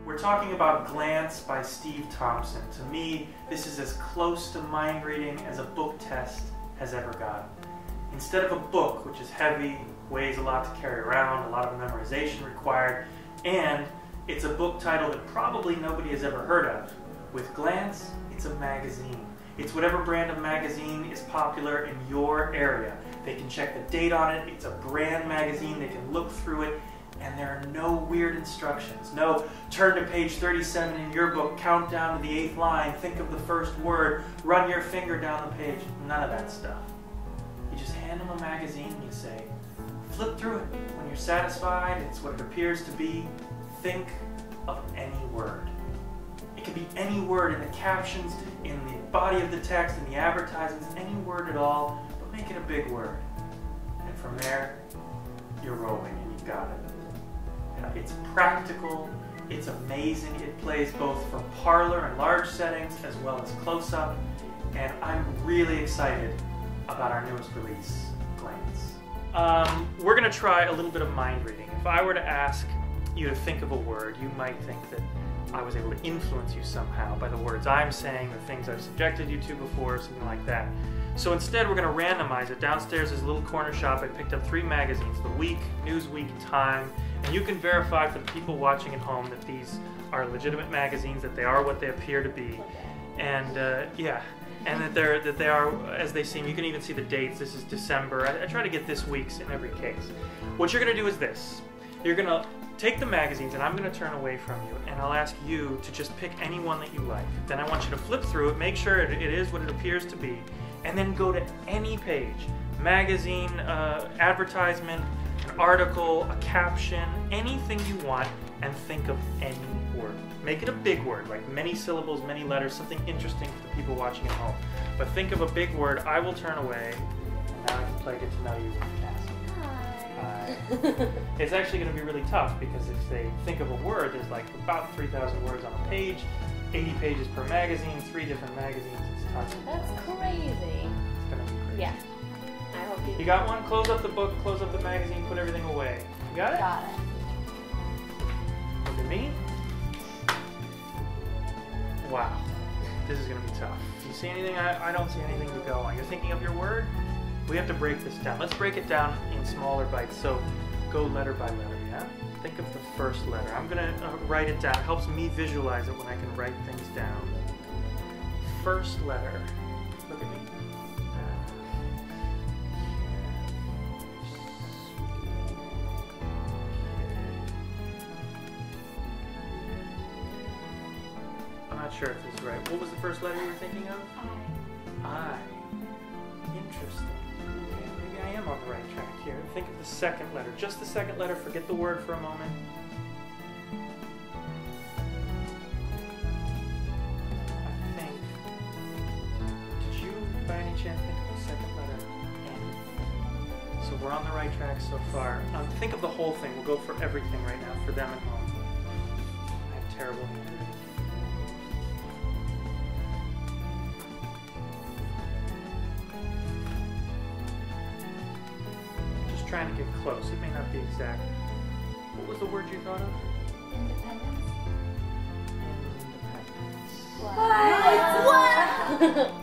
We're talking about Glance by Steve Thompson. To me, this is as close to mind reading as a book test has ever gotten. Instead of a book, which is heavy, weighs a lot to carry around, a lot of memorization required, and it's a book title that probably nobody has ever heard of. With Glance, it's a magazine. It's whatever brand of magazine is popular in your area. They can check the date on it, it's a brand magazine, they can look through it, and there are no weird instructions. No, turn to page 37 in your book, count down to the 8th line, think of the first word, run your finger down the page. None of that stuff. You just hand them a magazine and you say, flip through it. When you're satisfied, it's what it appears to be. Think of any word. It could be any word in the captions, in the body of the text, in the advertisements, any word at all, but make it a big word. And from there, you're rolling and you've got it. It's practical, it's amazing, it plays both for parlor and large settings as well as close-up, and I'm really excited about our newest release, Glance. We're going to try a little bit of mind reading. If I were to ask you to think of a word, you might think that I was able to influence you somehow by the words I'm saying, the things I've subjected you to before, something like that. So instead, we're going to randomize it. Downstairs is a little corner shop. I picked up 3 magazines, The Week, Newsweek, Time, and you can verify for the people watching at home that these are legitimate magazines, that they are what they appear to be, and yeah, and that they are as they seem. You can even see the dates. This is December. I try to get this week's in every case. What you're going to do is this. You're going to take the magazines, and I'm going to turn away from you, and I'll ask you to just pick any one that you like. Then I want you to flip through it, make sure it is what it appears to be, and then go to any page, magazine, advertisement, an article, a caption, anything you want, and think of any word. Make it a big word, like many syllables, many letters, something interesting for the people watching at home. But think of a big word. I will turn away, and now I can play Get to Know You with Cassie. Hi. It's actually going to be really tough because if they think of a word, there's like about 3,000 words on a page, 80 pages per magazine, 3 different magazines. It's That's crazy. It's gonna be crazy. Yeah. I hope you. You got one? Close up the book, close up the magazine, put everything away. You got it? Got it. Look at me. Wow. This is gonna be tough. Do you see anything? I don't see anything to go on. You're thinking of your word? We have to break this down. Let's break it down in smaller bites. So go letter by letter, yeah? Think of the first letter. I'm gonna write it down. It helps me visualize it when I can write things down. First letter. Look at me. I'm not sure if this is right. What was the first letter you were thinking of? I. Interesting. Okay, maybe I am on the right track here. Think of the second letter. Just the second letter. Forget the word for a moment. By any chance, think of the second letter N. So we're on the right track so far. Think of the whole thing. We'll go for everything right now for them at home. I have terrible handwriting. Just trying to get close. It may not be exact. What was the word you thought of? Independence. Independence. What?